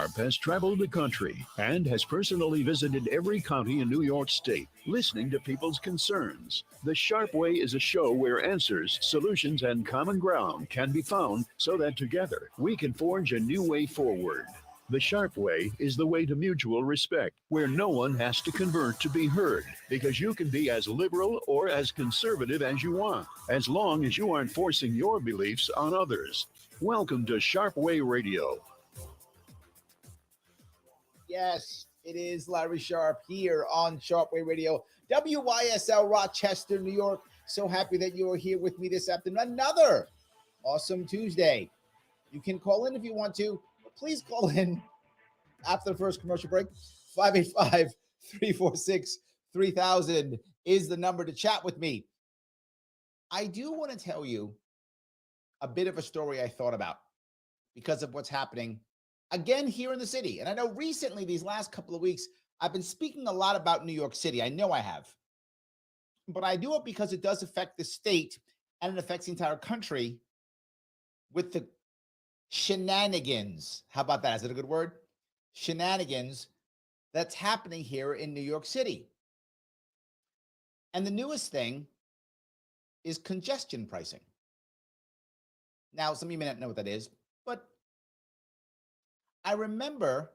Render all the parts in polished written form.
Sharpe has traveled the country and has personally visited every county in New York State, listening to people's concerns. The Sharpe Way is a show where answers, solutions, and common ground can be found so that together we can forge a new way forward. The Sharpe Way is the way to mutual respect, where no one has to convert to be heard, because you can be as liberal or as conservative as you want, as long as you aren't forcing your beliefs on others. Welcome to Sharpe Way Radio. Yes, it is Larry Sharpe here on Sharpe Way Radio, WYSL Rochester, New York. So happy that you are here with me this afternoon. Another awesome Tuesday. You can call in if you want to. Please call in after the first commercial break. 585-346-3000 is the number to chat with me. I do want to tell you a bit of a story I thought about because of what's happening again here in the city. And I know recently, these last couple of weeks, I've been speaking a lot about New York City. I know I have. But I do it because it does affect the state and it affects the entire country with the shenanigans. How about that? Is it a good word? Shenanigans that's happening here in New York City. And the newest thing is congestion pricing. Now, some of you may not know what that is, but I remember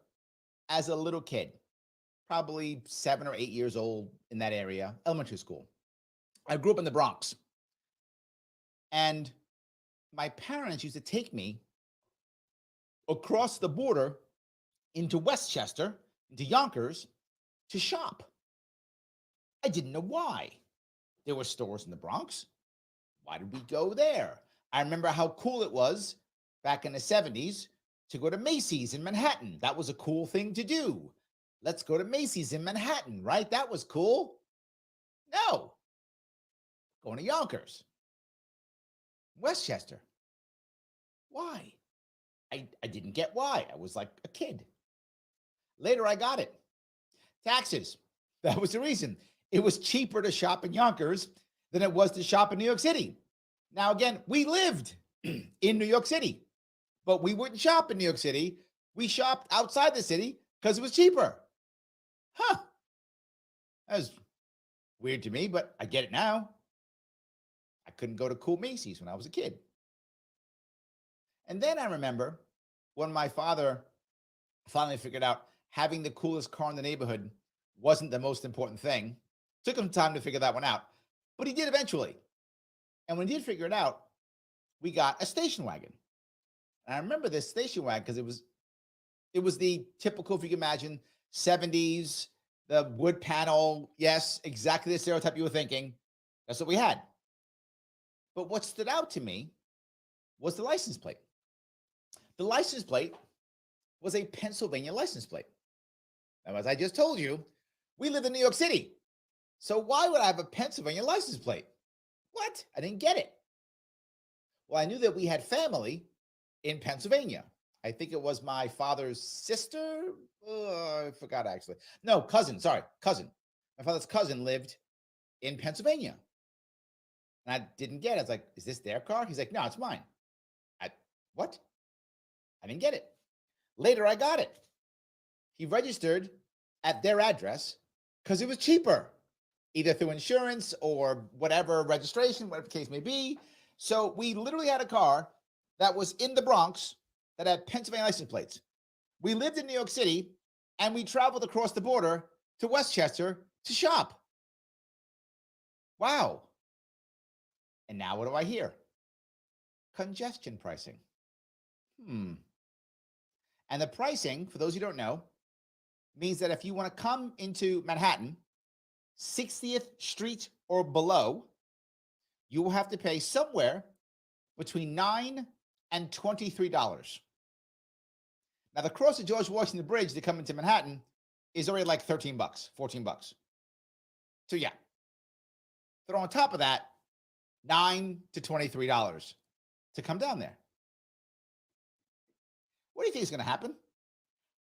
as a little kid, probably 7 or 8 years old in that area, elementary school. I grew up in the Bronx. And my parents used to take me across the border into Westchester, into Yonkers, to shop. I didn't know why. There were stores in the Bronx. Why did we go there? I remember how cool it was back in the 70s to go to Macy's in Manhattan. That was a cool thing to do. Let's go to Macy's in Manhattan, right? That was cool. No. Going to Yonkers. Westchester. Why? I didn't get why. I was like a kid. Later, I got it. Taxes. That was the reason. It was cheaper to shop in Yonkers than it was to shop in New York City. Now, again, we lived in New York City, but we wouldn't shop in New York City. We shopped outside the city because it was cheaper. Huh. That was weird to me, but I get it now. I couldn't go to cool Macy's when I was a kid. And then I remember when my father finally figured out having the coolest car in the neighborhood wasn't the most important thing. Took him time to figure that one out, but he did eventually. And when he did figure it out, we got a station wagon. And I remember this station wagon because it was the typical, if you can imagine, 70s, the wood panel. Yes, exactly the stereotype you were thinking. That's what we had. But what stood out to me was the license plate. The license plate was a Pennsylvania license plate. Now, as I just told you, we live in New York City. So why would I have a Pennsylvania license plate? What? I didn't get it. Well, I knew that we had family in Pennsylvania. I think it was my father's sister. I forgot actually. No, cousin. Sorry, cousin. My father's cousin lived in Pennsylvania. And I didn't get it. I was like, is this their car? He's like, no, it's mine. What? I didn't get it. Later, I got it. He registered at their address because it was cheaper, either through insurance or whatever registration, whatever the case may be. So we literally had a car that was in the Bronx that had Pennsylvania license plates. We lived in New York City and we traveled across the border to Westchester to shop. Wow. And now what do I hear? Congestion pricing. And the pricing, for those who don't know, means that if you want to come into Manhattan, 60th Street or below, you will have to pay somewhere between $9 and $23. Now, the cross of George Washington Bridge to come into Manhattan is already like $13, $14. So yeah, throw on top of that $9 to $23 to come down there. What do you think is going to happen?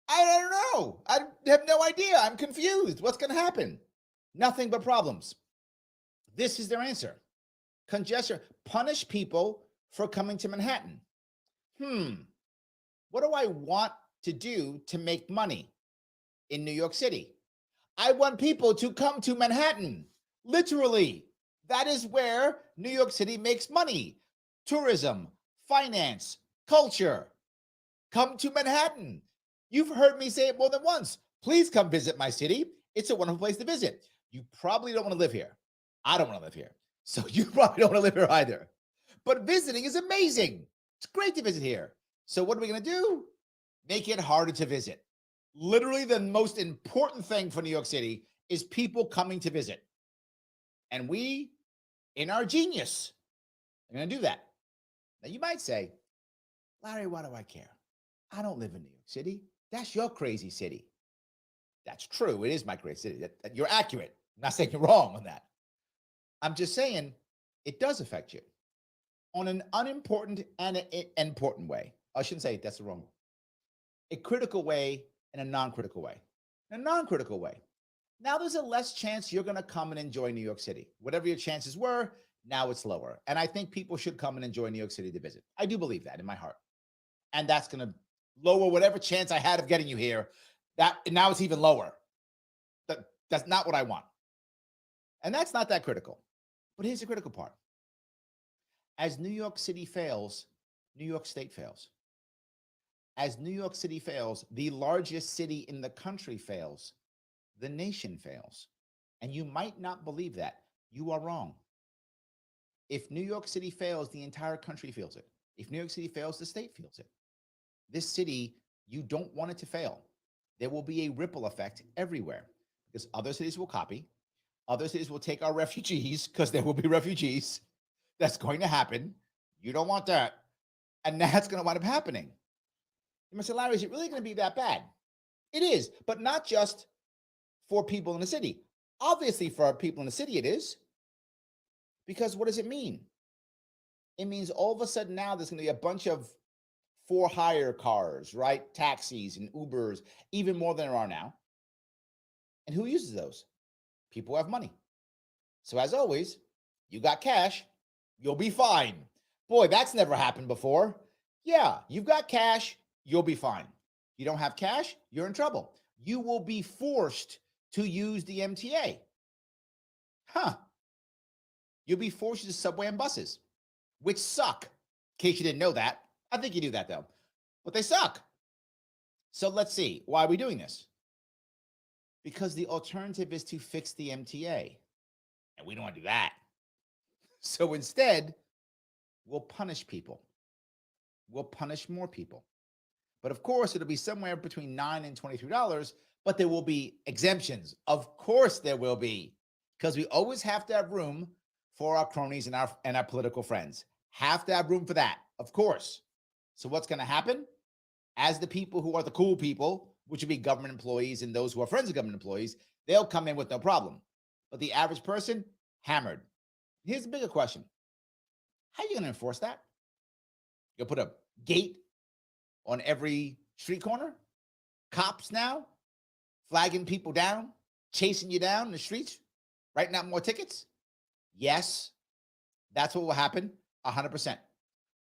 I don't know. I have no idea. I'm confused. What's going to happen? Nothing but problems. This is their answer. Congestion. Punish people for coming to Manhattan. What do I want to do to make money in New York City. I want people to come to Manhattan. Literally, that is where New York City makes money. Tourism, finance, culture. Come to Manhattan. You've heard me say it more than once. Please come visit my city. It's a wonderful place to visit. You probably don't want to live here. I don't want to live here. So you probably don't want to live here either. But visiting is amazing. It's great to visit here. So what are we going to do? Make it harder to visit. Literally the most important thing for New York City is people coming to visit. And we, in our genius, are going to do that. Now you might say, Larry, why do I care? I don't live in New York City. That's your crazy city. That's true. It is my crazy city. You're accurate. I'm not saying you're wrong on that. I'm just saying it does affect you on an unimportant and an important way. I shouldn't say that's the wrong way. A critical way and a non-critical way. In a non-critical way. Now there's a less chance you're going to come and enjoy New York City. Whatever your chances were, now it's lower. And I think people should come and enjoy New York City to visit. I do believe that in my heart. And that's going to lower whatever chance I had of getting you here. That now it's even lower. That's not what I want. And that's not that critical. But here's the critical part. As New York City fails, New York State fails. As New York City fails, the largest city in the country fails. The nation fails. And you might not believe that. You are wrong. If New York City fails, the entire country feels it. If New York City fails, the state feels it. This city, you don't want it to fail. There will be a ripple effect everywhere because other cities will copy. Other cities will take our refugees because there will be refugees. That's going to happen. You don't want that. And that's going to wind up happening. You must say, Larry, is it really going to be that bad? It is, but not just for people in the city. Obviously, for our people in the city, it is. Because what does it mean? It means all of a sudden now there's going to be a bunch of for-hire cars, right? Taxis and Ubers, even more than there are now. And who uses those? People who have money. So as always, you got cash, you'll be fine. Boy, that's never happened before. Yeah, you've got cash, you'll be fine. You don't have cash, you're in trouble. You will be forced to use the MTA. You'll be forced to use subway and buses, which suck, in case you didn't know that. I think you knew that, though. But they suck. So let's see. Why are we doing this? Because the alternative is to fix the MTA. And we don't want to do that. So instead, we'll punish people. We'll punish more people. But of course, it'll be somewhere between $9 and $23, but there will be exemptions. Of course there will be. Because we always have to have room for our cronies and our political friends. Have to have room for that, of course. So what's going to happen? As the people who are the cool people, which would be government employees and those who are friends of government employees, they'll come in with no problem. But the average person, hammered. Here's the bigger question. How are you going to enforce that? You'll put a gate on every street corner? Cops now? Flagging people down? Chasing you down in the streets? Writing out more tickets? Yes, that's what will happen. 100%.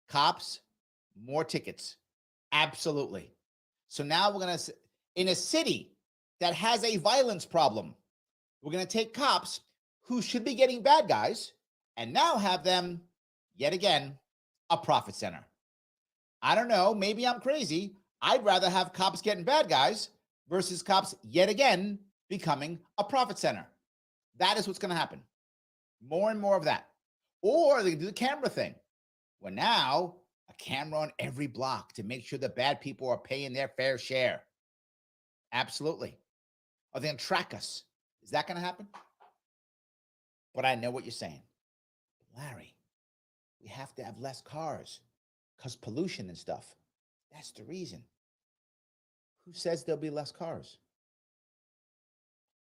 Cops, more tickets. Absolutely. So now we're going to, in a city that has a violence problem, we're going to take cops who should be getting bad guys and now have them, yet again, a profit center. I don't know. Maybe I'm crazy. I'd rather have cops getting bad guys versus cops, yet again, becoming a profit center. That is what's going to happen. More and more of that. Or they can do the camera thing. Well, now a camera on every block to make sure the bad people are paying their fair share. Absolutely. Are they going to track us? Is that going to happen? But I know what you're saying. Larry, we have to have less cars because pollution and stuff. That's the reason. Who says there'll be less cars?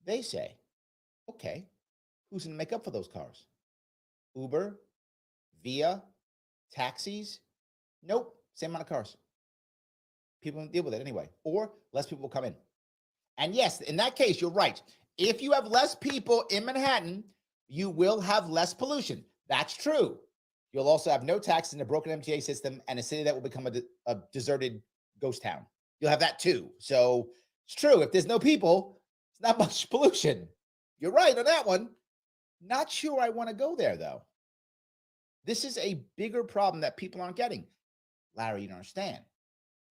They say, okay, who's going to make up for those cars? Uber, Via, taxis? Nope, same amount of cars. People don't deal with it anyway. Or less people will come in. And yes, in that case, you're right. If you have less people in Manhattan, you will have less pollution. That's true. You'll also have no taxes in a broken MTA system and a city that will become a deserted ghost town. you'll have that too. So it's true. If there's no people, it's not much pollution. You're right on that one. Not sure I want to go there, though. This is a bigger problem that people aren't getting. Larry, you don't understand.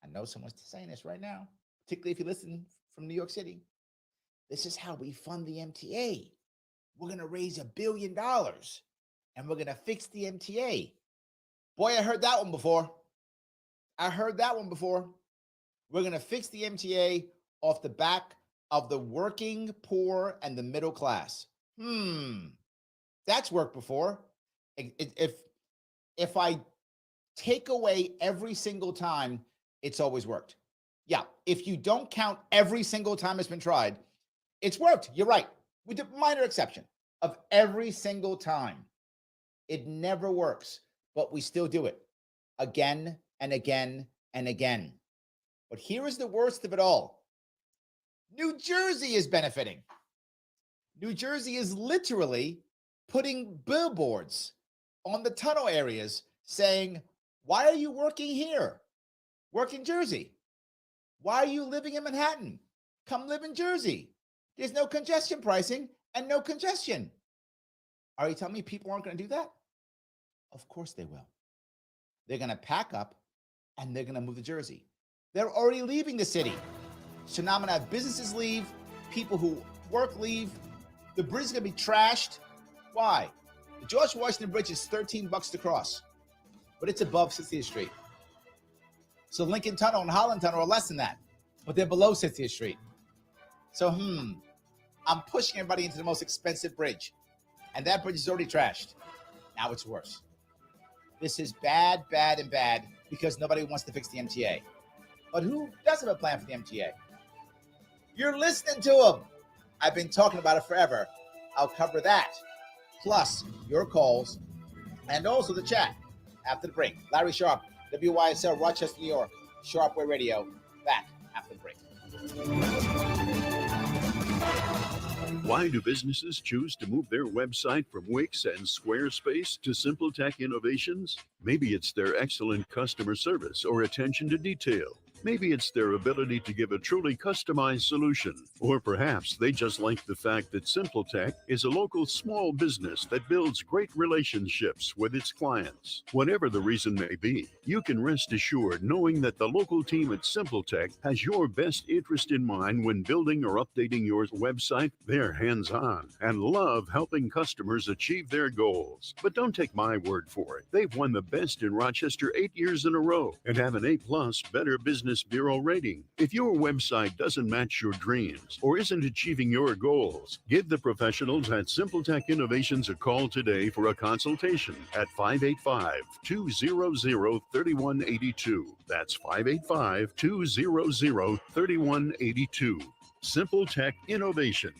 I know someone's saying this right now, particularly if you listen from New York City. This is how we fund the MTA. We're going to raise $1 billion and we're going to fix the MTA. Boy, I heard that one before. We're going to fix the MTA off the back of the working poor and the middle class. That's worked before. If I take away every single time, it's always worked. Yeah, if you don't count every single time it's been tried, it's worked. You're right. With a minor exception of every single time. It never works, but we still do it again and again and again. But here is the worst of it all. New Jersey is benefiting. New Jersey is literally putting billboards on the tunnel areas saying, why are you working here? Work in Jersey. Why are you living in Manhattan? Come live in Jersey. There's no congestion pricing and no congestion. Are you telling me people aren't going to do that? Of course they will. They're going to pack up and they're going to move to Jersey. They're already leaving the city. So now I'm going to have businesses leave, people who work leave. The bridge is going to be trashed. Why? The George Washington Bridge is $13 to cross, but it's above 60th Street. So Lincoln Tunnel and Holland Tunnel are less than that, but they're below 60th Street. So, I'm pushing everybody into the most expensive bridge, and that bridge is already trashed. Now it's worse. This is bad, bad, and bad because nobody wants to fix the MTA. But who does have a plan for the MTA? You're listening to them. I've been talking about it forever. I'll cover that, plus your calls, and also the chat after the break. Larry Sharpe, WYSL, Rochester, New York, Sharpe Way Radio, back after the break. Why do businesses choose to move their website from Wix and Squarespace to Simple Tech Innovations? Maybe it's their excellent customer service or attention to detail. Maybe it's their ability to give a truly customized solution. Or perhaps they just like the fact that Simple Tech is a local small business that builds great relationships with its clients. Whatever the reason may be, you can rest assured knowing that the local team at Simple Tech has your best interest in mind when building or updating your website. They're hands-on and love helping customers achieve their goals. But don't take my word for it. They've won the best in Rochester 8 years in a row and have an A+ Better Business Bureau rating. If your website doesn't match your dreams or isn't achieving your goals, give the professionals at Simple Tech Innovations a call today for a consultation at 585-200-3182. That's 585-200-3182. Simple Tech Innovations.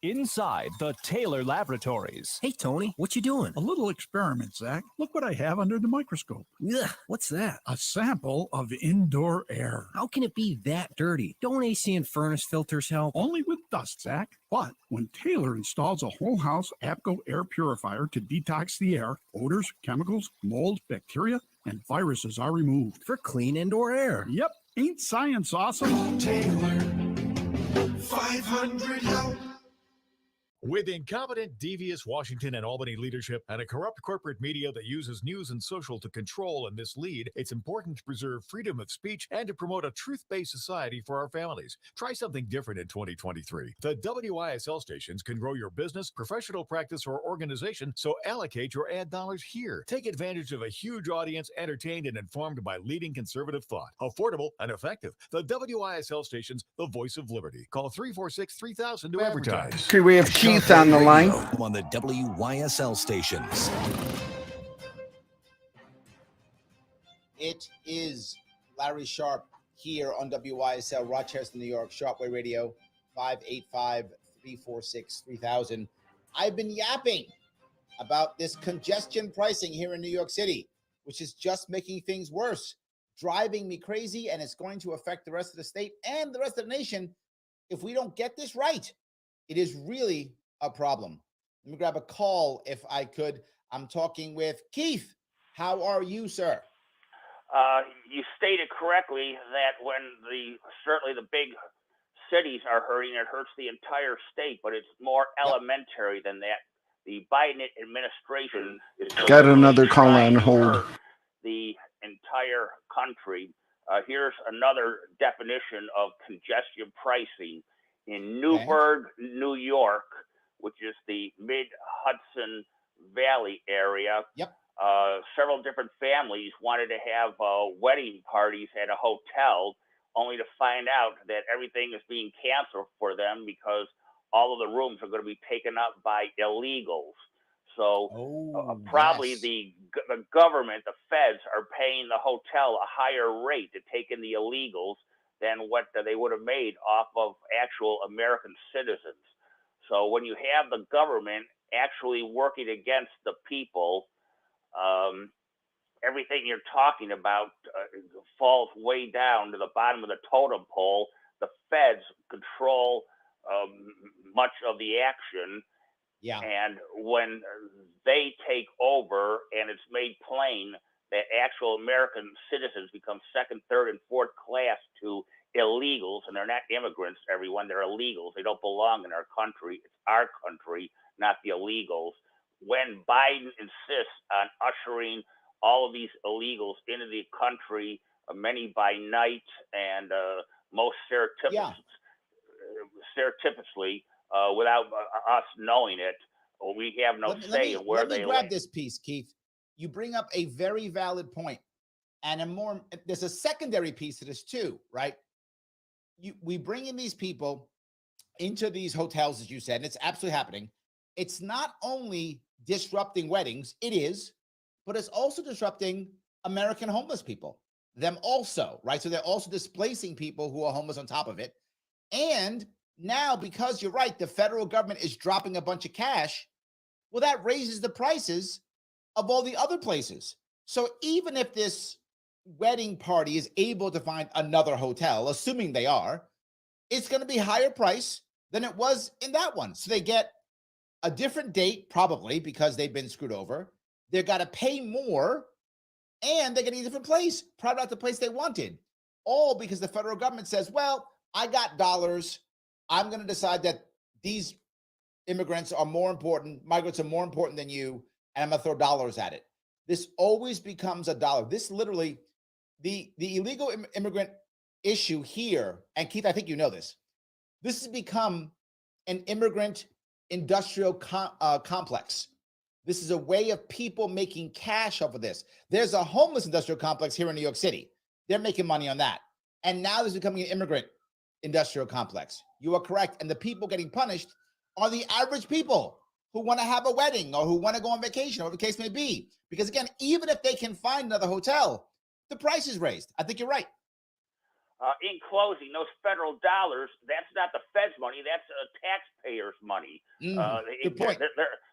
Inside the Taylor Laboratories. Hey, Tony, what you doing? A little experiment, Zach. Look what I have under the microscope. Ugh, what's that? A sample of indoor air. How can it be that dirty? Don't AC and furnace filters help? Only with dust, Zach. But when Taylor installs a whole house APCO air purifier to detox the air, odors, chemicals, mold, bacteria, and viruses are removed. For clean indoor air. Yep. Ain't science awesome? Taylor, 500 help. With incompetent, devious Washington and Albany leadership and a corrupt corporate media that uses news and social to control and mislead, it's important to preserve freedom of speech and to promote a truth-based society for our families. Try something different in 2023. The WYSL stations can grow your business, professional practice, or organization, so allocate your ad dollars here. Take advantage of a huge audience, entertained and informed by leading conservative thought. Affordable and effective. The WYSL stations, the voice of liberty. Call 346-3000 to advertise. Okay, we have Keith on the line. On the WYSL stations. It is Larry Sharpe here on WYSL, Rochester, New York, Sharpe Way Radio, 585-346-3000. I've been yapping about this congestion pricing here in New York City, which is just making things worse, driving me crazy, and it's going to affect the rest of the state and the rest of the nation if we don't get this right. It is really a problem. Let me grab a call if I could. I'm talking with Keith. How are you, sir? You stated correctly that when certainly the big cities are hurting, it hurts the entire state, but it's more elementary than that. The Biden administration is Got another call trying on to hold. hurt the entire country. Here's another definition of congestion pricing. In Newburgh, New York, which is the mid-Hudson Valley area, several different families wanted to have wedding parties at a hotel, only to find out that everything is being canceled for them because all of the rooms are going to be taken up by illegals. So probably the government, the feds, are paying the hotel a higher rate to take in the illegals than what they would have made off of actual American citizens. So when you have the government actually working against the people, everything you're talking about falls way down to the bottom of the totem pole. The feds control much of the action. Yeah. And when they take over and it's made plain that actual American citizens become second, third, and fourth class to illegals, and they're not immigrants, everyone, they're illegals. They don't belong in our country. It's our country, not the illegals. When Biden insists on ushering all of these illegals into the country, many by night and most surreptitiously, without us knowing it, we have no say in where they Let me grab live. this piece, Keith. You bring up a very valid point, and there's a secondary piece to this too, right? We bring in these people into these hotels, as you said, and it's absolutely happening. It's not only disrupting weddings, it is, but it's also disrupting American homeless people, them also, right? So they're also displacing people who are homeless on top of it. And now, because you're right, the federal government is dropping a bunch of cash. Well, that raises the prices of all the other places. So even if this wedding party is able to find another hotel, assuming they are, it's going to be higher price than it was in that one. So they get a different date, probably because they've been screwed over. They've got to pay more, and they're getting a different place, probably not the place they wanted. All because the federal government says, well, I got dollars. I'm going to decide that these immigrants are more important, migrants are more important than you, and I'm going to throw dollars at it. This always becomes a dollar. This literally, the illegal immigrant issue here, and Keith, I think you know this, this has become an immigrant industrial complex. This is a way of people making cash off of this. There's a homeless industrial complex here in New York City. They're making money on that. And now there's becoming an immigrant industrial complex. You are correct. And the people getting punished are the average people who want to have a wedding or who want to go on vacation, or whatever the case may be. Because again, even if they can find another hotel, the price is raised. I think you're right. In closing, those federal dollars, that's not the Fed's money, that's taxpayers' money. Good point.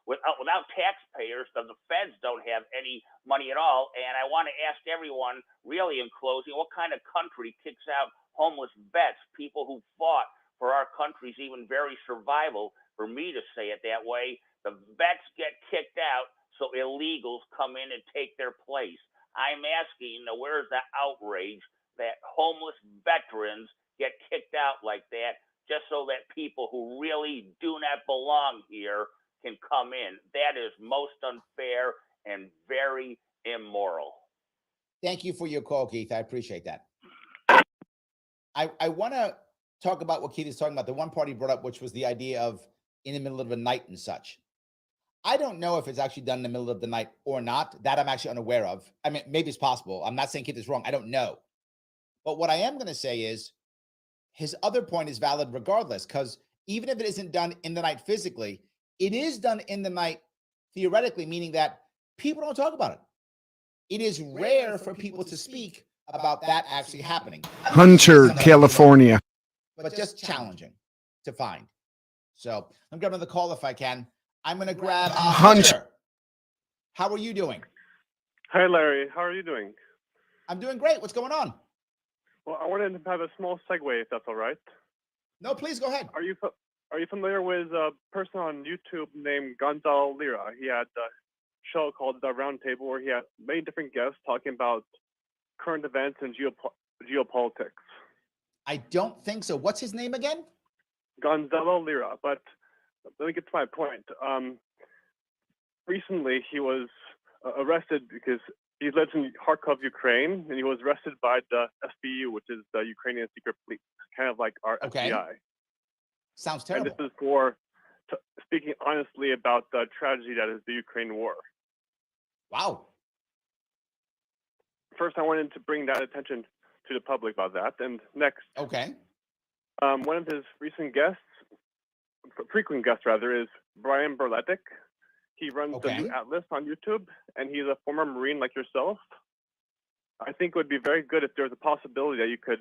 Without taxpayers, the Feds don't have any money at all. And I want to ask everyone, really in closing, what kind of country kicks out homeless vets, people who fought for our country's even very survival? For me to say it that way, the vets get kicked out, so illegals come in and take their place. I'm asking, where's the outrage that homeless veterans get kicked out like that, just so that people who really do not belong here can come in? That is most unfair and very immoral. Thank you for your call, Keith. I appreciate that. I want to talk about what Keith is talking about. The one part he brought up, which was the idea of in the middle of the night and such. I don't know if it's actually done in the middle of the night or not. That I'm actually unaware of. I mean, maybe it's possible. I'm not saying Keith is wrong. I don't know. But what I am going to say is his other point is valid regardless, because even if it isn't done in the night physically, it is done in the night theoretically, meaning that people don't talk about it. It is rare for people to speak about that actually happening. Hunter, California. But just challenging to find. So I'm grabbing the call if I can. I'm going to grab Hunter. How are you doing? Hi, Larry. How are you doing? I'm doing great. What's going on? Well, I wanted to have a small segue, if that's all right. No, please go ahead. Are you familiar with a person on YouTube named Gonzalo Lira? He had a show called The Round Table where he had many different guests talking about current events and geopolitics. I don't think so. What's his name again? Gonzalo Lira. But let me get to my point. Recently, he was arrested because he lives in Kharkov, Ukraine, and he was arrested by the SBU, which is the Ukrainian secret police, kind of like our FBI. Sounds terrible. And this is for speaking honestly about the tragedy that is the Ukraine war. Wow. First, I wanted to bring that attention to the public about that. And next, one of his frequent guests rather, is Brian Berletic. He runs the New Atlas on YouTube, and he's a former Marine like yourself. I think it would be very good if there was a possibility that you could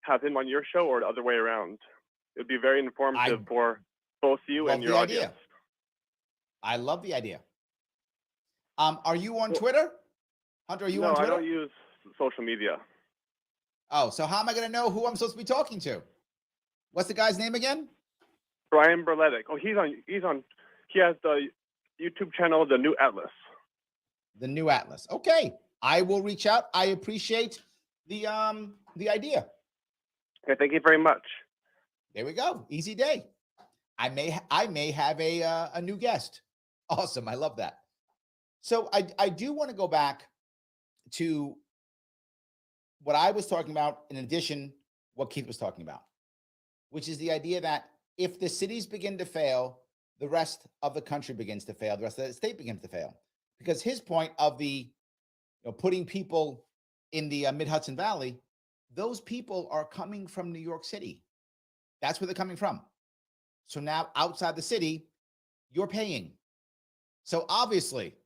have him on your show or the other way around. It would be very informative for both you and your audience. I love the idea. Are you on Twitter? Hunter, are you on Twitter? No, I don't use social media. Oh, so how am I going to know who I'm supposed to be talking to? What's the guy's name again? Brian Berletic. Oh, he has the YouTube channel, The New Atlas. The New Atlas. Okay. I will reach out. I appreciate the idea. Okay, thank you very much. There we go. Easy day. I may have a new guest. Awesome. I love that. So I do want to go back to what I was talking about, in addition, what Keith was talking about, which is the idea that if the cities begin to fail, the rest of the country begins to fail, the rest of the state begins to fail. Because his point of the putting people in the Mid-Hudson Valley, those people are coming from New York City. That's where they're coming from. So now outside the city, you're paying. So obviously,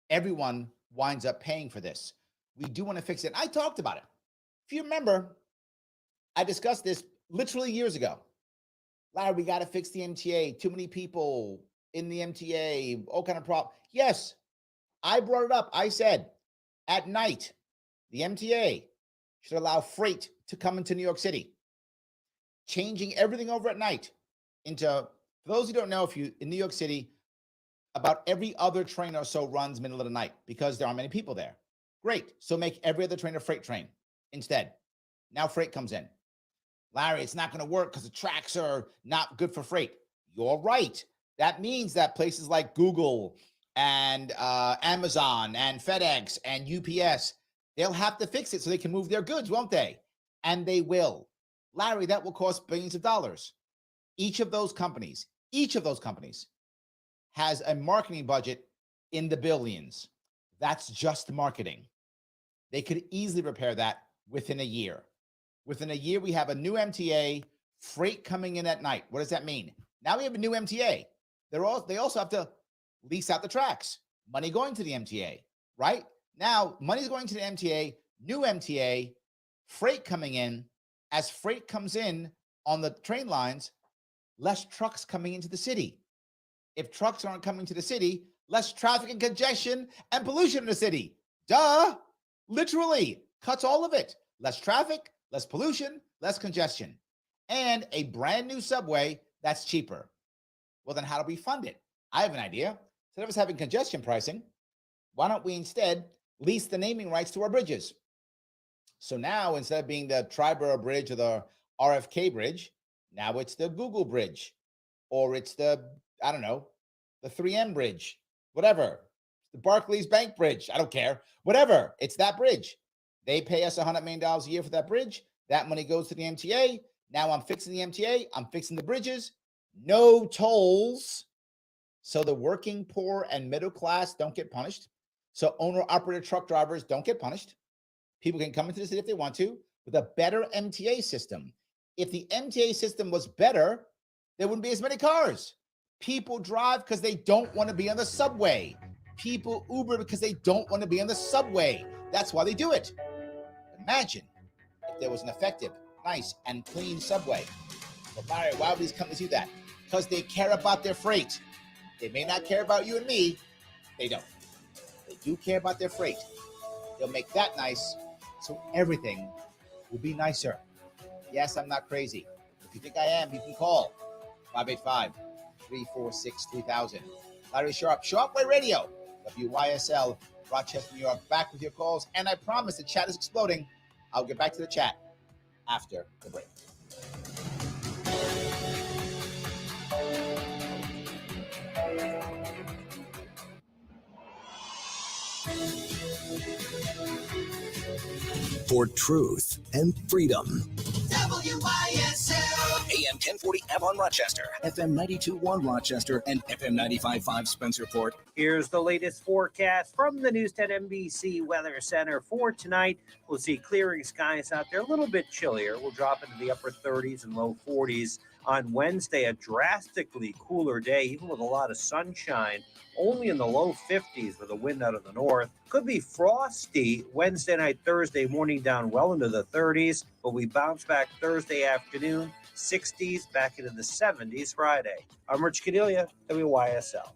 everyone winds up paying for this. We do want to fix it. I talked about it. If you remember, I discussed this literally years ago. Larry, we got to fix the MTA. Too many people in the MTA, all kind of problem. Yes, I brought it up. I said, at night, the MTA should allow freight to come into New York City. Changing everything over at night into, for those who don't know, if you in New York City, about every other train or so runs middle of the night because there aren't many people there. Great. So make every other train a freight train instead. Now freight comes in. Larry, it's not going to work because the tracks are not good for freight. You're right. That means that places like Google and Amazon and FedEx and UPS, they'll have to fix it so they can move their goods, won't they? And they will. Larry, that will cost billions of dollars. Each of those companies has a marketing budget in the billions. That's just marketing. They could easily repair that within a year. Within a year, we have a new MTA, freight coming in at night. What does that mean? Now we have a new MTA. They also have to lease out the tracks. Money going to the MTA, right? Now, money's going to the MTA, new MTA, freight coming in. As freight comes in on the train lines, less trucks coming into the city. If trucks aren't coming to the city, less traffic and congestion and pollution in the city. Duh! Literally, cuts all of it. Less traffic, less pollution, less congestion. And a brand new subway that's cheaper. Well, then how do we fund it? I have an idea. Instead of us having congestion pricing, why don't we instead lease the naming rights to our bridges? So now, instead of being the Triborough Bridge or the RFK Bridge, now it's the Google Bridge, or it's the, I don't know, the 3M Bridge, whatever, the Barclays Bank Bridge, I don't care, whatever, it's that bridge. They pay us $100 million a year for that bridge. That money goes to the MTA. Now I'm fixing the MTA. I'm fixing the bridges. No tolls. So the working poor and middle class don't get punished. So owner-operator truck drivers don't get punished. People can come into the city if they want to with a better MTA system. If the MTA system was better, there wouldn't be as many cars. People drive because they don't want to be on the subway. People Uber because they don't want to be on the subway. That's why they do it. Imagine if there was an effective, nice, and clean subway. But Larry, why would these companies do that? Because they care about their freight. They may not care about you and me. They don't. They do care about their freight. They'll make that nice, so everything will be nicer. Yes, I'm not crazy. If you think I am, you can call 585-346-3000. Larry Sharpe, Sharpe Way Radio, WYSL Rochester, New York. Back with your calls. And I promise the chat is exploding. I'll get back to the chat after the break. For truth and freedom. WYSL. AM 1040 Avon Rochester, FM 92.1 Rochester, and FM 95.5 Spencerport. Here's the latest forecast from the News 10 NBC Weather Center for tonight. We'll see clearing skies out there, a little bit chillier. We'll drop into the upper 30s and low 40s. On Wednesday, a drastically cooler day, even with a lot of sunshine. Only in the low 50s with a wind out of the north. Could be frosty Wednesday night, Thursday morning, down well into the 30s, but we bounce back Thursday afternoon, 60s, back into the 70s Friday. I'm Rich Cadelia, WYSL.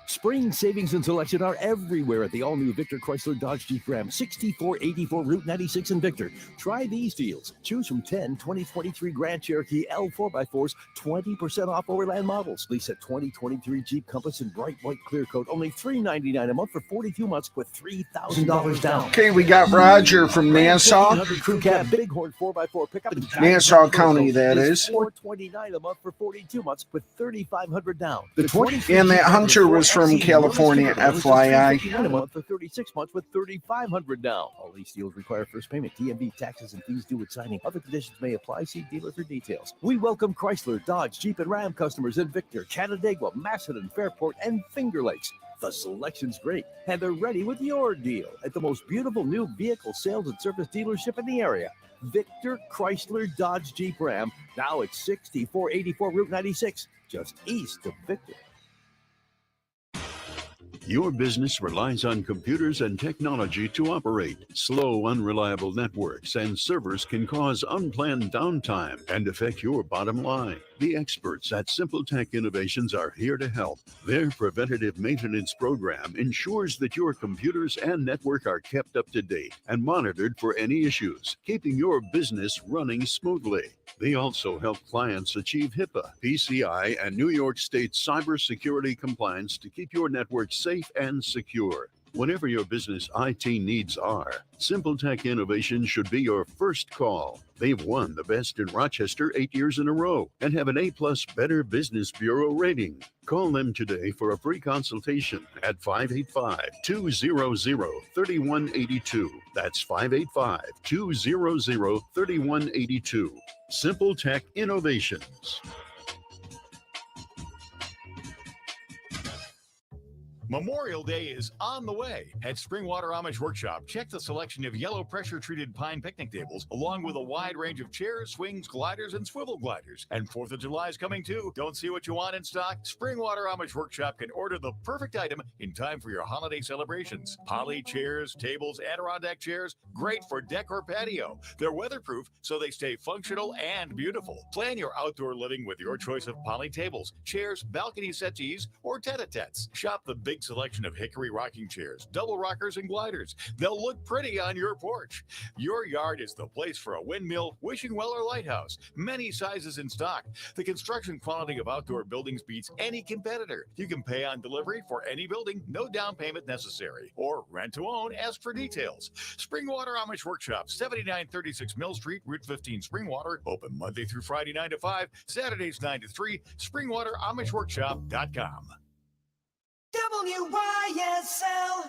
Spring savings and selection are everywhere at the all-new Victor Chrysler Dodge Jeep Ram 6484 Route 96 in Victor. Try these deals. Choose from 10 2023 Grand Cherokee L4x4s, 20% off overland models. Lease a 2023 Jeep Compass in bright white clear coat, only $399 a month for 42 months with $3,000 down. Okay, we got Roger from Nassau. Crew Cab Bighorn 4x4 pickup. Nassau County, that is. $429 a month for 42 months with $3,500 down. And that Hunter was from California, FYI. A month for 36 months with $3,500 down. All these deals require first payment. DMV taxes and fees due at signing. Other conditions may apply. See dealer for details. We welcome Chrysler, Dodge, Jeep, and Ram customers in Victor, Canandaigua, Macedon, Fairport, and Finger Lakes. The selection's great, and they're ready with your deal at the most beautiful new vehicle sales and service dealership in the area. Victor Chrysler Dodge Jeep Ram, now at 6484 Route 96, just east of Victor. Your business relies on computers and technology to operate. Slow, unreliable networks and servers can cause unplanned downtime and affect your bottom line. The experts at Simple Tech Innovations are here to help. Their preventative maintenance program ensures that your computers and network are kept up to date and monitored for any issues, keeping your business running smoothly. They also help clients achieve HIPAA, PCI, and New York State cybersecurity compliance to keep your network safe and secure. Whatever your business IT needs are, Simple Tech Innovations should be your first call. They've won the best in Rochester 8 years in a row and have an A+ Better Business Bureau rating. Call them today for a free consultation at 585-200-3182. That's 585-200-3182. Simple Tech Innovations. Memorial Day is on the way. At Springwater Amish Workshop, check the selection of yellow pressure-treated pine picnic tables, along with a wide range of chairs, swings, gliders, and swivel gliders. And 4th of July is coming too. Don't see what you want in stock? Springwater Amish Workshop can order the perfect item in time for your holiday celebrations. Poly chairs, tables, Adirondack chairs, great for deck or patio. They're weatherproof, so they stay functional and beautiful. Plan your outdoor living with your choice of poly tables, chairs, balcony settees, or tete-a-tetes. Shop the big selection of hickory rocking chairs, double rockers, and gliders. They'll look pretty on your porch. Your yard is the place for a windmill, wishing well, or lighthouse. Many sizes in stock. The construction quality of outdoor buildings beats any competitor. You can pay on delivery for any building, no down payment necessary. Or rent to own, ask for details. Springwater Amish Workshop, 7936 Mill Street, Route 15, Springwater. Open Monday through Friday 9 to 5, Saturdays 9 to 3, SpringwaterAmishWorkshop.com. WYSL.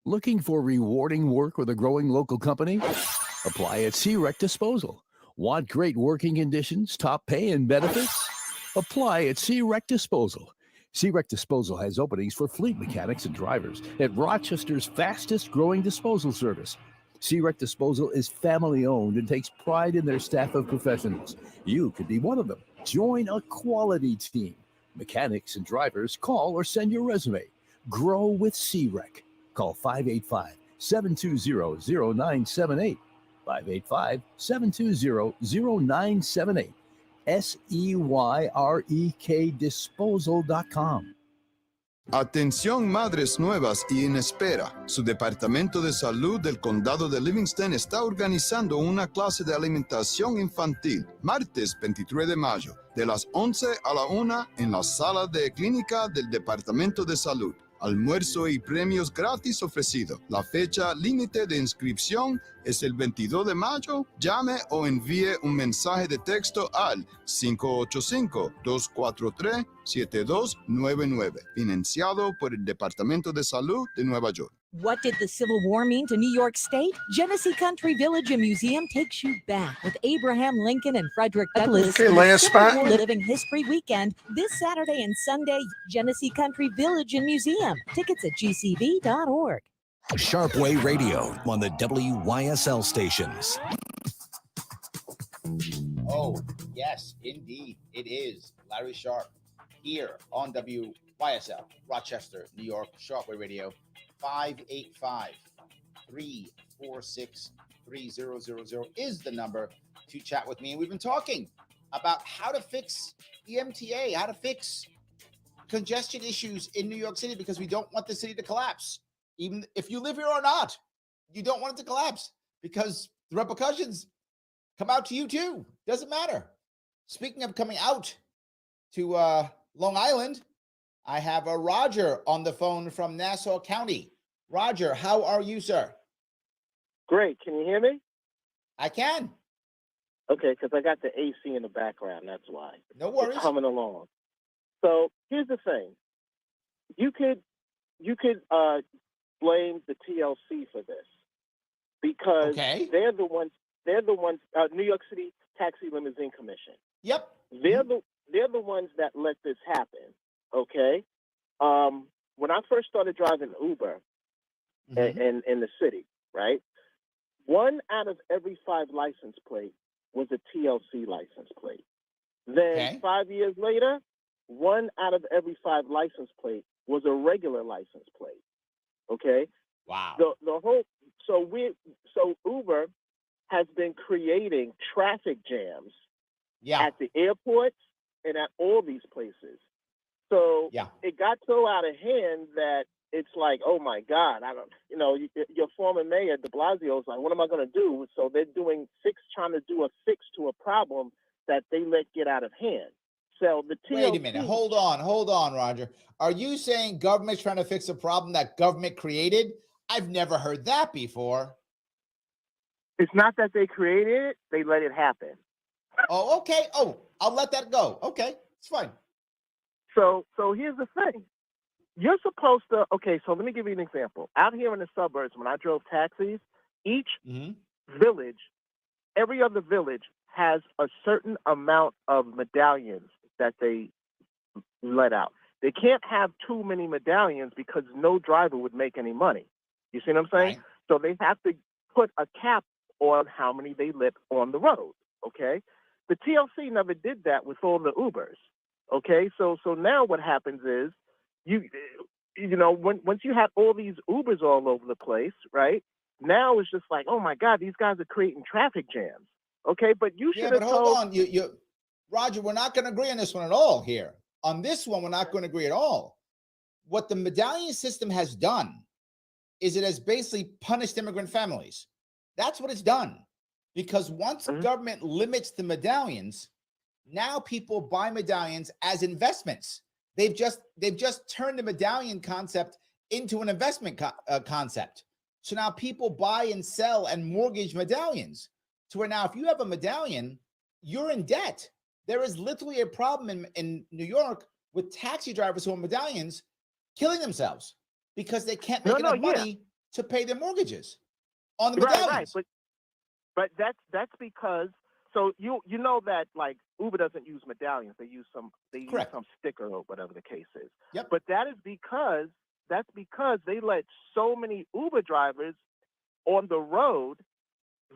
Looking for rewarding work with a growing local company? Apply at C-Rec Disposal. Want great working conditions, top pay, and benefits? Apply at C-Rec Disposal. C-Rec Disposal has openings for fleet mechanics and drivers at Rochester's fastest growing disposal service. C-Rec Disposal is family owned and takes pride in their staff of professionals. You could be one of them. Join a quality team. Mechanics and drivers, call or send your resume. Grow with C-Rec. Call 585-720-0978. 585-720-0978. SEYREK disposal.com. Atención madres nuevas y en espera. Su Departamento de Salud del Condado de Livingston está organizando una clase de alimentación infantil, martes 23 de mayo, de las 11 a la 1 en la sala de clínica del Departamento de Salud. almuerzo y premios gratis ofrecidos. La fecha límite de inscripción es el 22 de mayo. Llame o envíe un mensaje de texto al 585-243-7299, financiado por el Departamento de Salud de Nueva York. What did the Civil War mean to New York State? Genesee Country Village and Museum takes you back with Abraham Lincoln and Frederick Douglass. Okay, last Civil spot. War Living History Weekend this Saturday and Sunday, Genesee Country Village and Museum. Tickets at gcv.org. Sharpe Way Radio on the WYSL stations. Oh, yes, indeed. It is Larry Sharpe here on WYSL, Rochester, New York, Sharpe Way Radio, 585-346-3000 is the number to chat with me. And we've been talking about how to fix the MTA, how to fix congestion issues in New York City, because we don't want the city to collapse. Even if you live here or not, you don't want it to collapse because the repercussions come out to you too. Doesn't matter. Speaking of coming out to Long Island, I have a Roger on the phone from Nassau County. Roger, how are you, sir? Great. Can you hear me? I can. Okay, because I got the AC in the background. That's why. No worries. It's coming along. So here's the thing. You could blame the TLC for this because they're the ones. New York City Taxi Limousine Commission. Yep. They're the ones that let this happen. Okay. When I first started driving Uber in the city, right? 1 out of every 5 license plate was a TLC license plate. Then 5 years later, 1 out of every 5 license plate was a regular license plate. Okay. Wow. So Uber has been creating traffic jams at the airports and at all these places. So it got so out of hand that it's like, oh my God, your former mayor de Blasio is like, what am I going to do? So they're trying to do a fix to a problem that they let get out of hand. So the TLC. Wait a minute, hold on, Roger. Are you saying government's trying to fix a problem that government created? I've never heard that before. It's not that they created it; they let it happen. Oh, okay. Oh, I'll let that go. Okay, it's fine. So here's the thing. You're supposed to, so let me give you an example. Out here in the suburbs, when I drove taxis, each village, every other village has a certain amount of medallions that they let out. They can't have too many medallions because no driver would make any money. You see what I'm saying? Right. So they have to put a cap on how many they let on the road, okay? The TLC never did that with all the Ubers. Okay, so now what happens is once you have all these Ubers all over the place, right? Now it's just like, oh my God, these guys are creating traffic jams. Okay, but you should have told. Hold on, Roger, we're not going to agree on this one at all here. On this one, we're not going to agree at all. What the medallion system has done is it has basically punished immigrant families. That's what it's done, because once government limits the medallions, now people buy medallions as investments. They've just turned the medallion concept into an investment concept. So now people buy and sell and mortgage medallions to where now if you have a medallion, you're in debt. There is literally a problem in New York with taxi drivers who have medallions killing themselves because they can't make enough money to pay their mortgages on the medallions. Right. But that's because. So you know that like Uber doesn't use medallions; they use some sticker or whatever the case is. Yep. But that's because they let so many Uber drivers on the road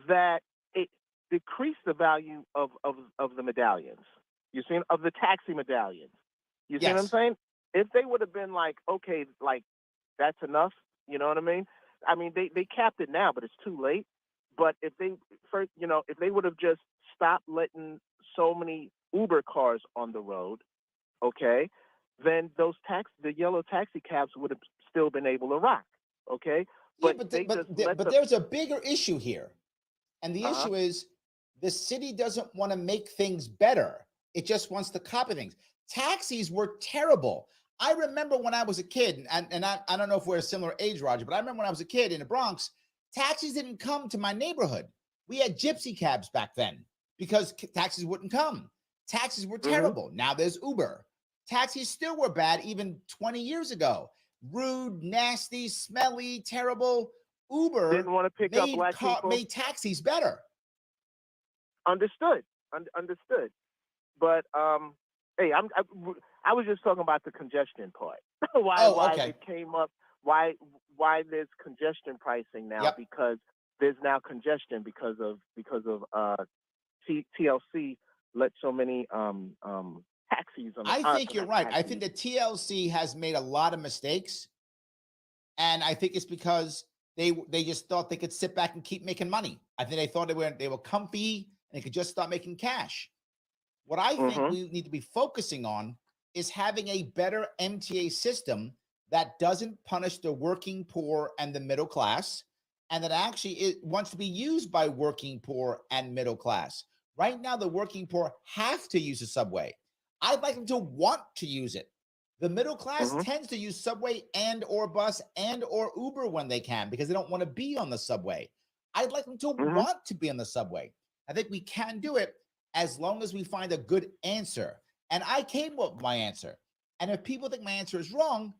that it decreased the value of the medallions. You see, of the taxi medallions. You see what I'm saying? If they would have been like, okay, like that's enough. You know what I mean? I mean they capped it now, but it's too late. But if they would have just stopped letting so many Uber cars on the road, okay, then the yellow taxi cabs would have still been able to rock, okay? But there's a bigger issue here. And the issue is the city doesn't want to make things better. It just wants to copy things. Taxis were terrible. I remember when I was a kid, and I don't know if we're a similar age, Roger, but I remember when I was a kid in the Bronx, taxis didn't come to my neighborhood. We had gypsy cabs back then because taxis wouldn't come. Taxis were terrible. Now there's Uber. Taxis still were bad even 20 years ago. Rude, nasty, smelly, terrible. Uber didn't want to pick up black people. Made taxis better. Understood. Understood. But hey, I was just talking about the congestion part. why it came up? Why there's congestion pricing now? Yep. Because there's now congestion because of TLC let so many taxis on the I think you're right. I think the TLC has made a lot of mistakes, and I think it's because they just thought they could sit back and keep making money. I think they thought they were comfy and they could just start making cash. What I think we need to be focusing on is having a better MTA system that doesn't punish the working poor and the middle class, and that actually it wants to be used by working poor and middle class. Right now, the working poor have to use the subway. I'd like them to want to use it. The middle class tends to use subway and or bus and or Uber when they can because they don't want to be on the subway. I'd like them to want to be on the subway. I think we can do it as long as we find a good answer. And I came up with my answer. And if people think my answer is wrong,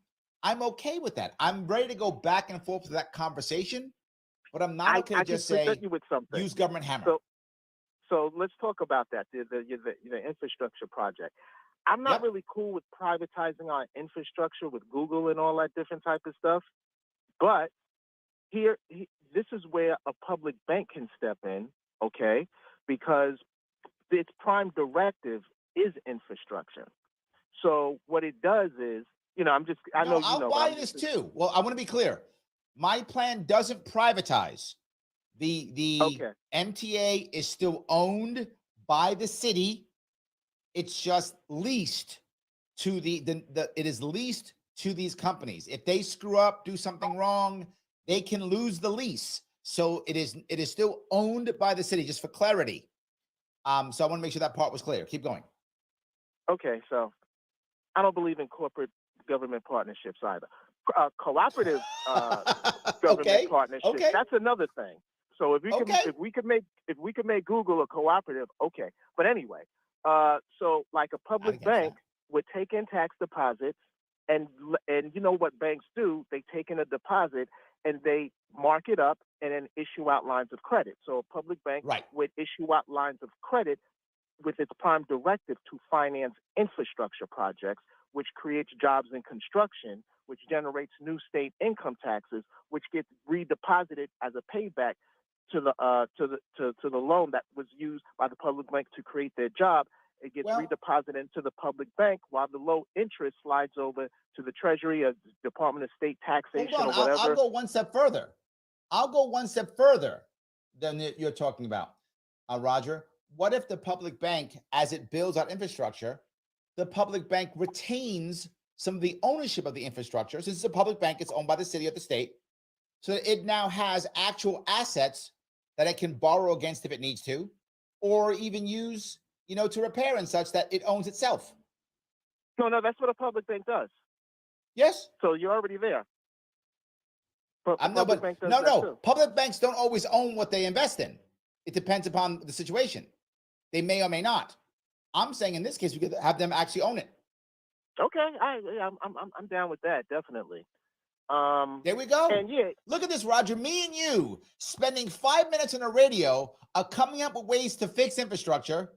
I'm okay with that. I'm ready to go back and forth with that conversation, but I'm not okay to just say use government hammer. So let's talk about that, the infrastructure project. I'm not really cool with privatizing our infrastructure with Google and all that different type of stuff. But this is where a public bank can step in, okay? Because its prime directive is infrastructure. So what it does is, I'll buy this too. Well, I want to be clear. My plan doesn't privatize. The MTA is still owned by the city. It's just leased to it is leased to these companies. If they screw up, do something wrong, they can lose the lease. So it is still owned by the city, just for clarity. So I want to make sure that part was clear. Keep going. Okay, so I don't believe in corporate government partnerships either. Cooperative government partnerships, that's another thing. So if we could make Google a cooperative, okay. But anyway, so like a public bank would take in tax deposits, and you know what banks do? They take in a deposit and they mark it up and then issue out lines of credit. So a public bank would issue out lines of credit with its prime directive to finance infrastructure projects, which creates jobs in construction, which generates new state income taxes, which gets redeposited as a payback to the loan that was used by the public bank to create their job. It gets redeposited into the public bank while the low interest slides over to the Treasury or Department of State Taxation or whatever. I'll go one step further. I'll go one step further than you're talking about, Roger. What if the public bank, as it builds out infrastructure, the public bank retains some of the ownership of the infrastructure? Since it's a public bank, it's owned by the city or the state. So that it now has actual assets that it can borrow against if it needs to, or even use, to repair and such, that it owns itself. No, that's what a public bank does. Yes. So you're already there. Public banks don't always own what they invest in. It depends upon the situation. They may or may not. I'm saying in this case, we could have them actually own it. Okay, I'm down with that, definitely. There we go. And look at this, Roger. Me and you spending 5 minutes on the radio are coming up with ways to fix infrastructure,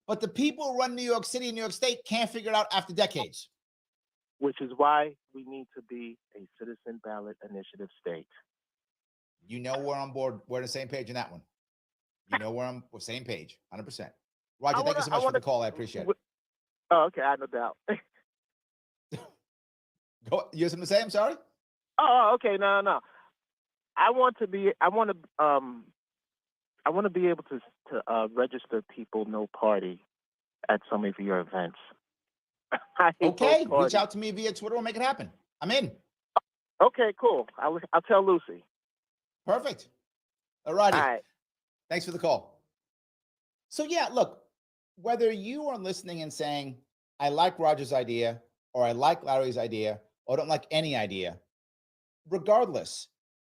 but the people who run New York City and New York State can't figure it out after decades. Which is why we need to be a citizen ballot initiative state. We're on board. We're on the same page in that one. We're on the same page, 100%. Roger, thank you so much for the call. I appreciate it. Oh, okay. I have no doubt. You have something to say? I'm sorry. Oh, okay. No. I want to be able to register people no party at some of your events. Okay, reach out to me via Twitter. We'll make it happen. I'm in. Okay, cool. I'll tell Lucy. Perfect. All righty. All right. Thanks for the call. So look, whether you are listening and saying, I like Roger's idea, or I like Larry's idea, or don't like any idea. Regardless,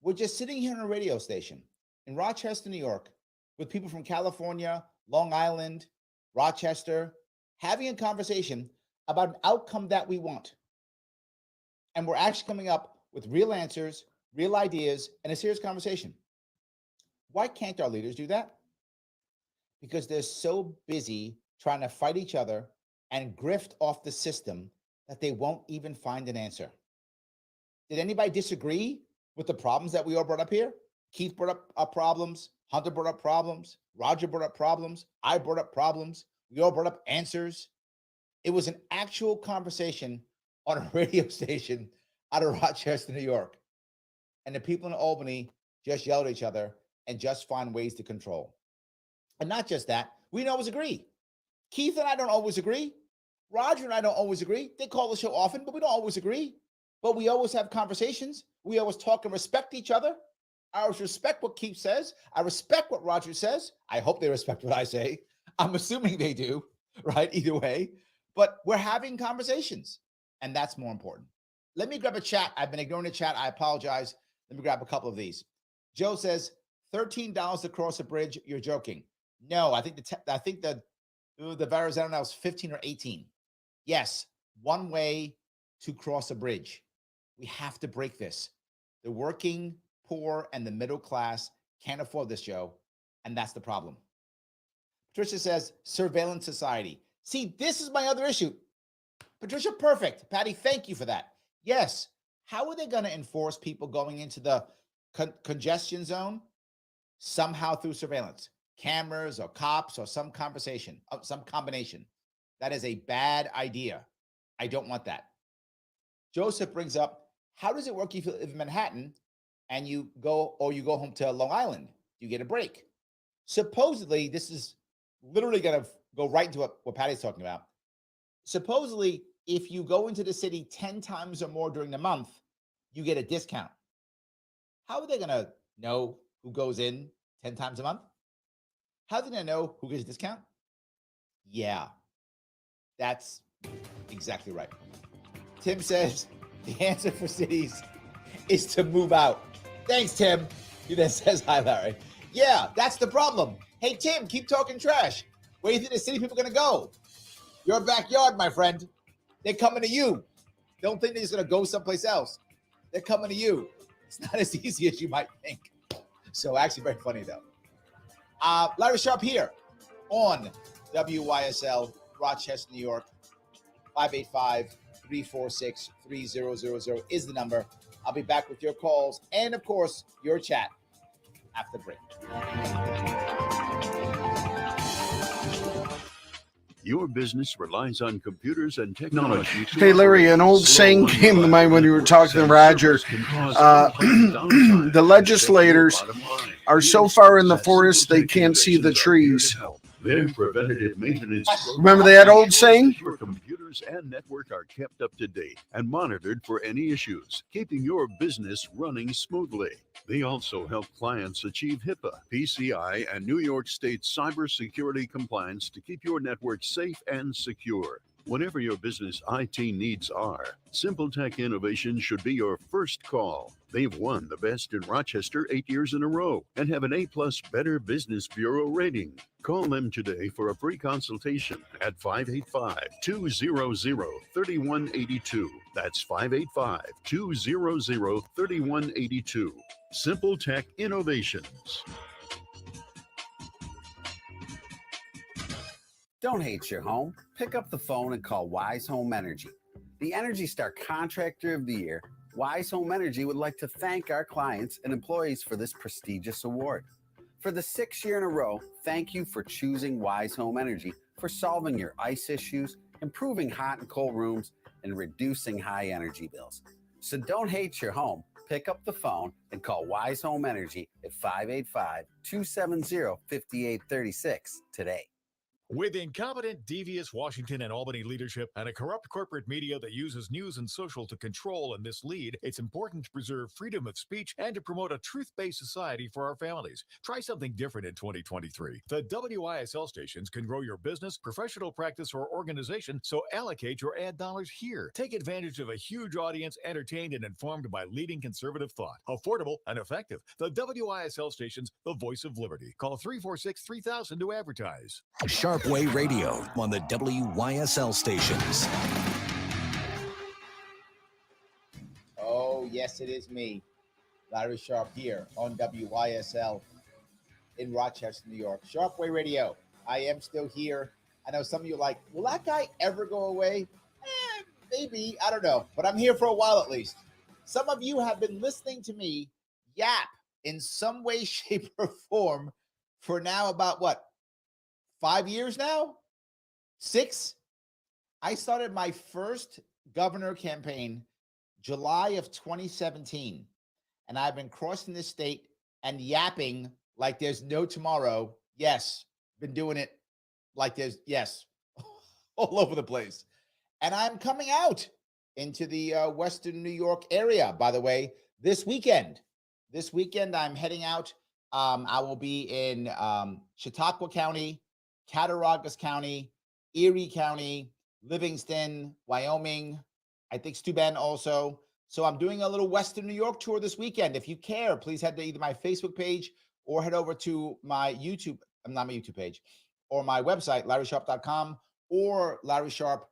we're just sitting here on a radio station in Rochester, New York, with people from California, Long Island, Rochester, having a conversation about an outcome that we want. And we're actually coming up with real answers, real ideas, and a serious conversation. Why can't our leaders do that? Because they're so busy trying to fight each other and grift off the system that they won't even find an answer. Did anybody disagree with the problems that we all brought up here? Keith brought up problems. Hunter brought up problems. Roger brought up problems. I brought up problems. We all brought up answers. It was an actual conversation on a radio station out of Rochester, New York. And the people in Albany just yelled at each other and just find ways to control. And not just that, we don't always agree. Keith and I don't always agree. Roger and I don't always agree. They call the show often, but we don't always agree. But we always have conversations. We always talk and respect each other. I always respect what Keith says. I respect what Roger says. I hope they respect what I say. I'm assuming they do, right? Either way. But we're having conversations, and that's more important. Let me grab a chat. I've been ignoring the chat. I apologize. Let me grab a couple of these. Joe says, $13 to cross a bridge. You're joking. No, I think the Verrazano now is 15 or 18. Yes, one way to cross a bridge. We have to break this. The working poor and the middle class can't afford this, Joe, and that's the problem. Patricia says, surveillance society. See, this is my other issue. Patricia, perfect. Patty, thank you for that. Yes, how are they going to enforce people going into the congestion zone? Somehow through surveillance, cameras or cops or some combination. That is a bad idea. I don't want that. Joseph brings up, how does it work if you live in Manhattan and you go home to Long Island? You get a break. Supposedly, this is literally going to go right into what Patty's talking about. Supposedly, if you go into the city 10 times or more during the month, you get a discount. How are they going to know who goes in 10 times a month? How are they going to know who gets a discount? Yeah, that's exactly right. Tim says the answer for cities is to move out. Thanks, Tim. He then says, hi, Larry. Yeah, that's the problem. Hey, Tim, keep talking trash. Where do you think the city people are going to go? Your backyard, my friend. They're coming to you. Don't think they're just going to go someplace else. They're coming to you. It's not as easy as you might think. So actually very funny, though. Larry Sharpe here on WYSL, Rochester, New York. 585-346-3000 is the number. I'll be back with your calls and, of course, your chat after the break. Your business relies on computers and technology. Hey, Larry, an old saying came to mind when you were talking to Roger. The legislators are so far in the forest they can't see the trees. Their preventative maintenance. Remember that old saying? Your computers and network are kept up to date and monitored for any issues, keeping your business running smoothly. They also help clients achieve HIPAA, PCI, and New York State cybersecurity compliance to keep your network safe and secure. Whatever your business IT needs are, Simple Tech Innovation should be your first call. They've won the best in Rochester 8 years in a row and have an A+ Better Business Bureau rating. Call them today for a free consultation at 585-200-3182. That's 585-200-3182. Simple Tech Innovations. Don't hate your home. Pick up the phone and call Wise Home Energy. The Energy Star Contractor of the Year, Wise Home Energy would like to thank our clients and employees for this prestigious award. For the 6th year in a row, thank you for choosing Wise Home Energy for solving your ice issues, improving hot and cold rooms, and reducing high energy bills. So don't hate your home. Pick up the phone and call Wise Home Energy at 585-270-5836 today. With incompetent, devious Washington and Albany leadership and a corrupt corporate media that uses news and social to control and mislead, it's important to preserve freedom of speech and to promote a truth-based society for our families. Try something different in 2023. The WYSL stations can grow your business, professional practice, or organization, so allocate your ad dollars here. Take advantage of a huge audience, entertained and informed by leading conservative thought. Affordable and effective. The WYSL stations, the voice of liberty. Call 346-3000 to advertise. Sharpe Way Radio on the WYSL stations. Oh, yes, it is me, Larry Sharpe, here on WYSL in Rochester, New York. Sharpe Way Radio. I am still here. I know some of you are like, will that guy ever go away? Maybe. I don't know. But I'm here for a while at least. Some of you have been listening to me yap in some way, shape, or form for now about what? 5 years now? 6? I started my first governor campaign July of 2017, and I've been crossing this state and yapping like there's no tomorrow. Yes, been doing it like there's, yes, all over the place. And I'm coming out into the Western New York area, by the way, this weekend. This weekend, I'm heading out. I will be in Chautauqua County, Cattaraugus County, Erie County, Livingston, Wyoming, I think Steuben also. So I'm doing a little Western New York tour this weekend. If you care, please head to either my Facebook page or head over to my YouTube, not my YouTube page, or my website, LarrySharpe.com, or Larry Sharpe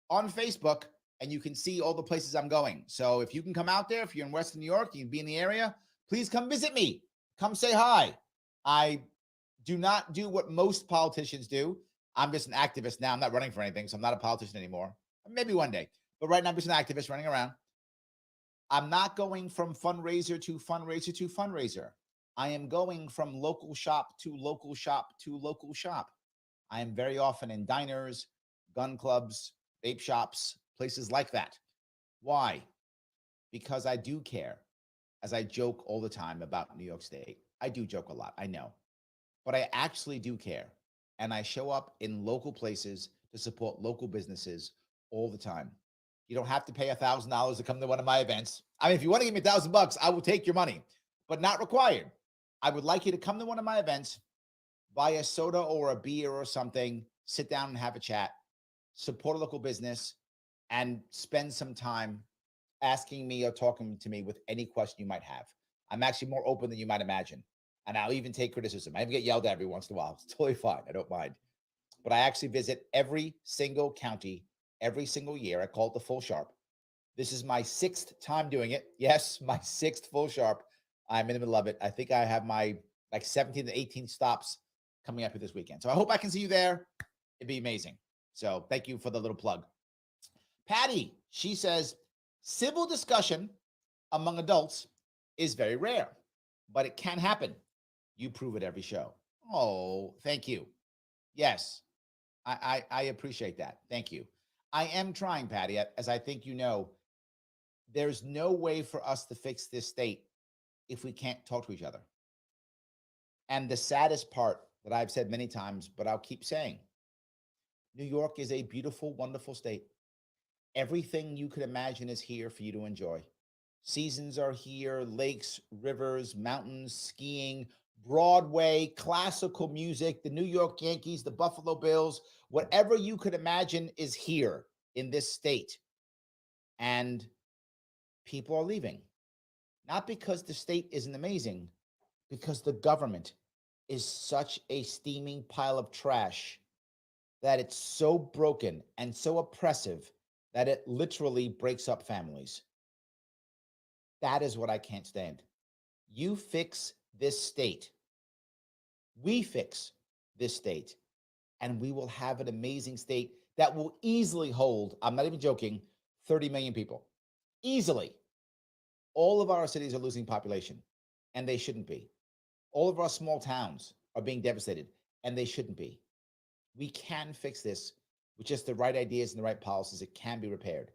on Facebook, and you can see all the places I'm going. So if you can come out there, if you're in Western New York, you can be in the area, please come visit me. Come say hi. I do not do what most politicians do. I'm just an activist now. I'm not running for anything, so I'm not a politician anymore. Maybe one day. But right now, I'm just an activist running around. I'm not going from fundraiser to fundraiser to fundraiser. I am going from local shop to local shop to local shop. I am very often in diners, gun clubs, vape shops, places like that. Why? Because I do care. As I joke all the time about New York State. I do joke a lot, I know. But I actually do care. And I show up in local places to support local businesses all the time. You don't have to pay $1,000 to come to one of my events. I mean, if you want to give me $1,000, I will take your money, but not required. I would like you to come to one of my events, buy a soda or a beer or something, sit down and have a chat, support a local business, and spend some time asking me or talking to me with any question you might have. I'm actually more open than you might imagine. And I'll even take criticism. I even get yelled at every once in a while. It's totally fine. I don't mind. But I actually visit every single county every single year. I call it the full Sharpe. This is my 6th time doing it. Yes, my 6th full Sharpe. I'm in the middle of it. I think I have my 17 to 18 stops coming up here this weekend. So I hope I can see you there. It'd be amazing. So thank you for the little plug. Patty, she says, civil discussion among adults is very rare, but it can happen. You prove it every show. Oh, thank you. Yes, I appreciate that. Thank you. I am trying, Patty, as I think you know, there's no way for us to fix this state if we can't talk to each other. And the saddest part that I've said many times, but I'll keep saying, New York is a beautiful, wonderful state. Everything you could imagine is here for you to enjoy. Seasons are here, lakes, rivers, mountains, skiing, Broadway, classical music, the New York Yankees, the Buffalo Bills, whatever you could imagine is here in this state. And people are leaving. Not because the state isn't amazing, because the government is such a steaming pile of trash that it's so broken and so oppressive that it literally breaks up families. That is what I can't stand. You fix this state. We fix this state, and we will have an amazing state that will easily hold, I'm not even joking, 30 million people. Easily. All of our cities are losing population, and they shouldn't be. All of our small towns are being devastated, and they shouldn't be. We can fix this with just the right ideas and the right policies. It can be repaired.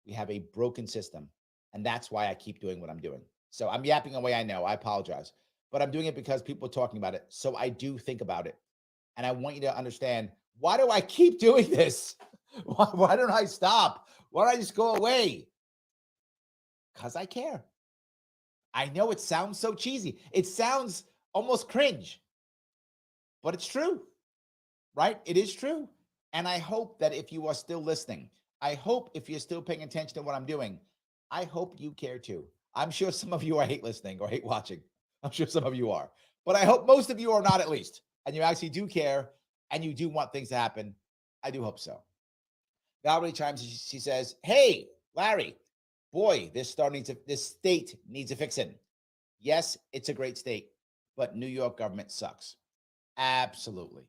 We have a broken system, and that's why I keep doing what I'm doing. So I'm yapping away, I know, I apologize. But I'm doing it because people are talking about it. So I do think about it. And I want you to understand Why do I keep doing this? Why don't I stop? Why don't I just go away? Because I care. I know it sounds so cheesy. It sounds almost cringe, but it's true, right? It is true. And I hope that if you are still listening, I hope if you're still paying attention to what I'm doing, I hope you care too. I'm sure some of you are hate listening or hate watching. I'm sure some of you are, but I hope most of you are not, at least, and you actually do care and you do want things to happen. I do hope so. Valerie chimes in. She says, "Hey, Larry, boy, this state needs a fixin'. Yes, it's a great state, but New York government sucks." Absolutely.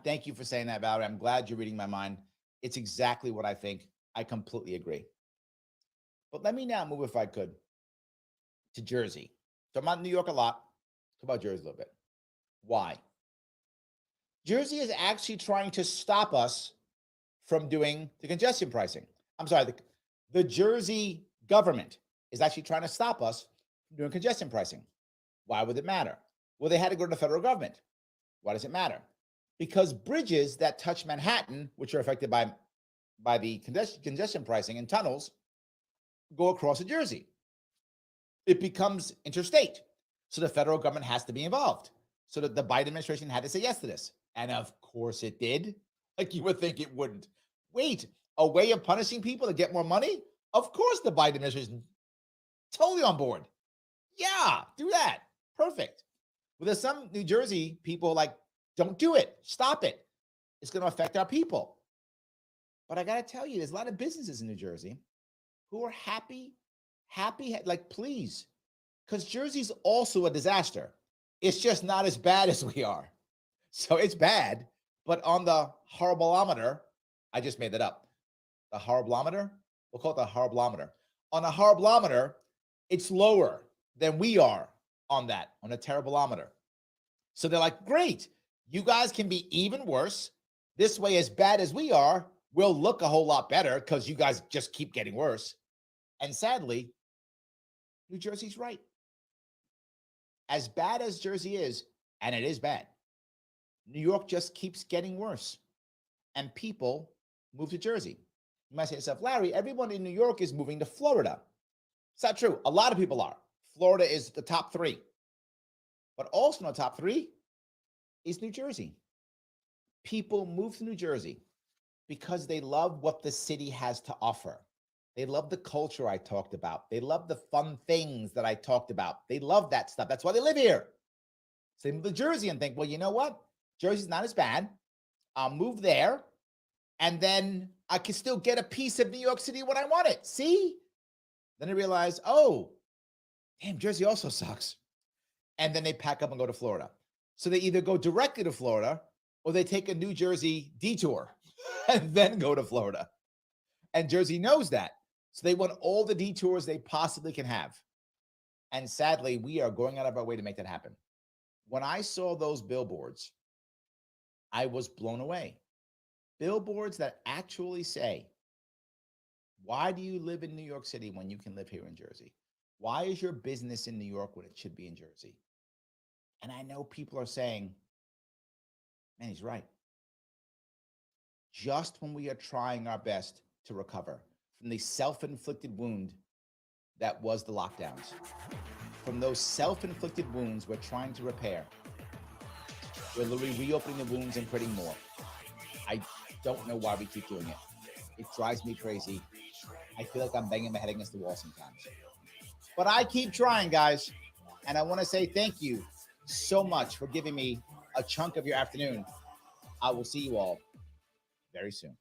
Thank you for saying that, Valerie. I'm glad you're reading my mind. It's exactly what I think. I completely agree. But let me now move, if I could, to Jersey. So I'm on New York a lot. Talk about Jersey a little bit. Why? Jersey is actually trying to stop us from doing the congestion pricing. I'm sorry, the Jersey government is actually trying to stop us from doing congestion pricing. Why would it matter? Well, they had to go to the federal government. Why does it matter? Because bridges that touch Manhattan, which are affected by the congestion pricing, and tunnels go across New Jersey. It becomes interstate. So the federal government has to be involved. So that the Biden administration had to say yes to this. And of course it did. Like you would think it wouldn't. Wait, a way of punishing people to get more money? Of course the Biden administration totally on board. Yeah, do that. Perfect. Well, there's some New Jersey people like, don't do it. Stop it. It's going to affect our people. But I got to tell you, there's a lot of businesses in New Jersey who are happy, like, please. Because Jersey's also a disaster. It's just not as bad as we are. So it's bad. But on the horribleometer, I just made that up. The horribleometer? We'll call it the horribleometer. On the horribleometer, it's lower than we are on that, on a terribleometer. So they're like, great. You guys can be even worse. This way, as bad as we are, we'll look a whole lot better because you guys just keep getting worse. And sadly, New Jersey's right. As bad as Jersey is, and it is bad, New York just keeps getting worse. And people move to Jersey. You might say to yourself, Larry, everyone in New York is moving to Florida. It's not true. A lot of people are. Florida is the top 3. But also in the top 3 is New Jersey. People move to New Jersey because they love what the city has to offer. They love the culture I talked about. They love the fun things that I talked about. They love that stuff. That's why they live here. So they move to Jersey and think, well, you know what? Jersey's not as bad. I'll move there. And then I can still get a piece of New York City when I want it. See? Then they realize, oh, damn, Jersey also sucks. And then they pack up and go to Florida. So they either go directly to Florida or they take a New Jersey detour and then go to Florida. And Jersey knows that. So they want all the detours they possibly can have. And sadly, we are going out of our way to make that happen. When I saw those billboards, I was blown away. Billboards that actually say, why do you live in New York City when you can live here in Jersey? Why is your business in New York when it should be in Jersey? And I know people are saying, man, he's right. Just when we are trying our best to recover from the self-inflicted wound that was the lockdowns, from those self-inflicted wounds we're trying to repair, we're literally reopening the wounds and creating more. I don't know why we keep doing it. It drives me crazy. I feel like I'm banging my head against the wall sometimes. But I keep trying, guys. And I want to say thank you so much for giving me a chunk of your afternoon. I will see you all very soon.